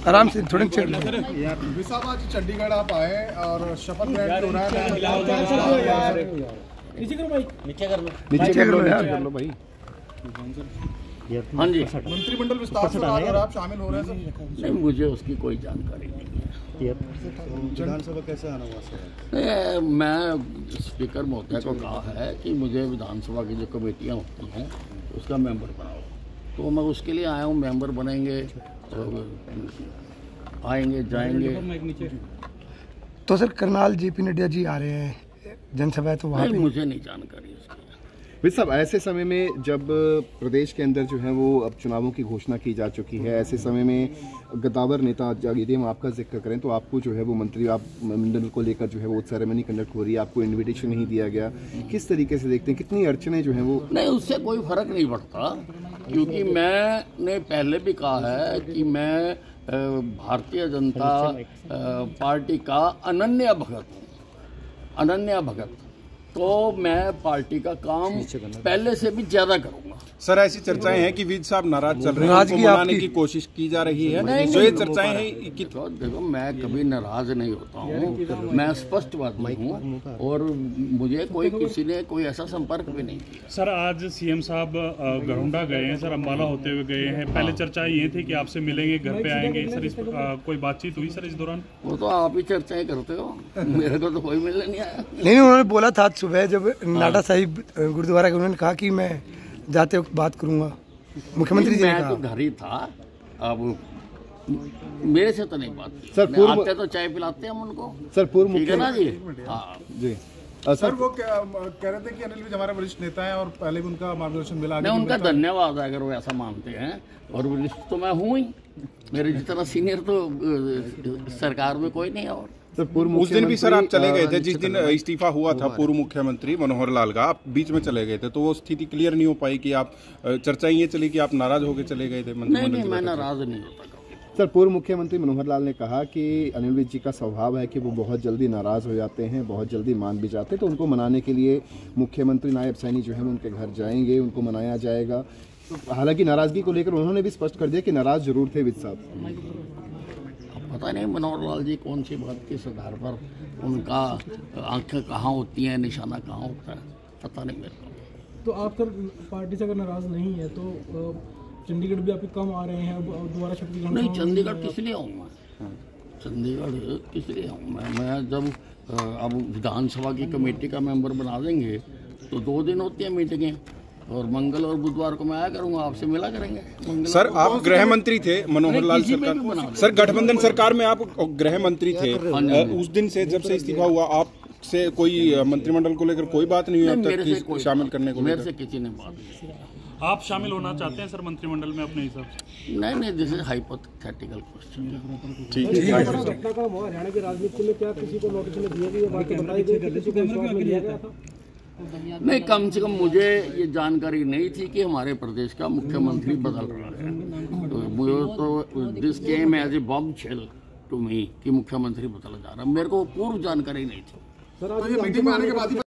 आराम से थोड़े चेक विशाल आज चंडीगढ़ आप आए और शपथ ग्रहण हो रहा है। नीचे कर लो भाई। हाँ जी, मंत्रिमंडल विस्तार से आप शामिल हो रहे हैं सर? नहीं, मुझे उसकी कोई जानकारी नहीं है। विधानसभा कैसे आना हुआ सर? मैं स्पीकर महोदय को कहा है कि मुझे विधानसभा की जो कमेटियाँ होती हैं उसका मेंबर बनाओ, तो मैं उसके लिए आया हूँ। मेंबर बनेंगे तो आएंगे जाएंगे। तो सर करनाल जेपी नड्डा जी आ रहे हैं जनसभा है, तो वहाँ नहीं, मुझे नहीं जानकारी उसकी। साहब, ऐसे समय में जब प्रदेश के अंदर जो है वो अब चुनावों की घोषणा की जा चुकी है, ऐसे समय में गद्दावर नेता यदि हम आपका जिक्र करें तो आपको जो है वो मंत्री आप मंडल को लेकर जो है वो सेरेमनी कंडक्ट हो रही है, आपको इनविटेशन नहीं दिया गया, किस तरीके से देखते हैं, कितनी अड़चने जो है वो? नहीं, उससे कोई फर्क नहीं पड़ता, क्योंकि मैंने पहले भी कहा है कि मैं भारतीय जनता पार्टी का अनन्य भगत हूँ। अनन्य भगत तो मैं पार्टी का काम पहले से भी ज्यादा करूंगा। सर, ऐसी चर्चाएं हैं कि विज साहब नाराज चल रहे हैं, उनको मनाने की कोशिश की जा रही है। तो ये चर्चाएं हैं कि देखो, मैं कभी नाराज नहीं होता हूँ, मैं स्पष्टवादी हूँ और मुझे कोई किसी ने कोई ऐसा संपर्क भी नहीं किया। सर, आज सीएम साहब गरुंडा गए हैं, सर अम्बाला होते हुए गए हैं। पहले चर्चा ये थी कि आपसे मिलेंगे, घर पे आएंगे। सर, इस कोई बातचीत हुई सर इस दौरान? वो तो आप ही चर्चाएं करते हो, मेरे को तो कोई मिलने नहीं आया। नहीं, उन्होंने बोला था सुबह जब नाडा साहिब गुरुद्वारा के, उन्होंने कहा कि मैं जाते वक्त बात करूंगा। मुख्यमंत्री जी ने कहा। मैं तो घर ही था, अब मेरे से तो नहीं बात की। सर, आते तो चाय पिलाते हैं हम उनको। सर, पूर्व मुख्यमंत्री जी, हाँ जी सर, वो कह रहे थे कि अनिल विज हमारे वरिष्ठ नेता हैं और पहले भी उनका मार्गदर्शन मिला। मैं उनका धन्यवाद है अगर वो ऐसा मानते हैं, और वरिष्ठ तो मैं हूँ ही, मेरे जितना सीनियर तो सरकार में कोई नहीं है। और सर, उस दिन भी सर आप चले गए थे, जिस दिन इस्तीफा हुआ था पूर्व मुख्यमंत्री मनोहर लाल का, आप बीच में चले गए थे, तो वो स्थिति क्लियर नहीं हो पाई कि आप चर्चा ये चली कि आप नाराज होकर चले गए थे? नहीं, मैं नाराज नहीं होता। सर, पूर्व मुख्यमंत्री मनोहर लाल ने कहा कि अनिल विज जी का स्वभाव है कि वो बहुत जल्दी नाराज हो जाते हैं, बहुत जल्दी मान भी जाते हैं, तो उनको मनाने के लिए मुख्यमंत्री नायब सैनी जो है उनके घर जाएंगे, उनको मनाया जाएगा। हालांकि नाराजगी को लेकर उन्होंने भी स्पष्ट कर दिया कि नाराज जरूर थे विज साहब। पता नहीं मनोहर लाल जी कौन सी बात किस आधार पर, उनका आंखें कहाँ होती हैं, निशाना कहाँ होता है, पता नहीं मेरे को। तो आप सर पार्टी से अगर नाराज नहीं है तो चंडीगढ़ भी आपके कम आ रहे हैं, दोबारा शपथ ग्रहण? नहीं, चंडीगढ़ किस लिए आऊँगा? चंडीगढ़ किस लिए आऊँ मैं जब अब विधानसभा की कमेटी का मेंबर बना देंगे तो 2 दिन होती हैं मीटिंगें, और मंगल और बुधवार को मैं आया करूंगा, आपसे मिला करेंगे। सर, आप गृह मंत्री थे मनोहर लाल सरकार, सर गठबंधन सरकार में आप गृह मंत्री थे। उस दिन से जब से इस्तीफा हुआ, आपसे कोई मंत्रिमंडल को लेकर कोई बात नहीं हुई अब तक शामिल करने को? मेरे से किसी ने बात नहीं। आप शामिल होना चाहते हैं सर मंत्रिमंडल में अपने हिसाब से? नहीं, दिस इज हाइपोथेटिकल क्वेश्चन। ठीक है। हरियाणा की राजनीति में क्या किसी को नोटिस दिया गया? नहीं, कम से कम मुझे ये जानकारी नहीं थी कि हमारे प्रदेश का मुख्यमंत्री बदल रहा है। तो this came as a bombshell to me कि मुख्यमंत्री बदला जा रहा है, मेरे को पूर्व जानकारी नहीं थी। तो ये मीटिंग में आने के बाद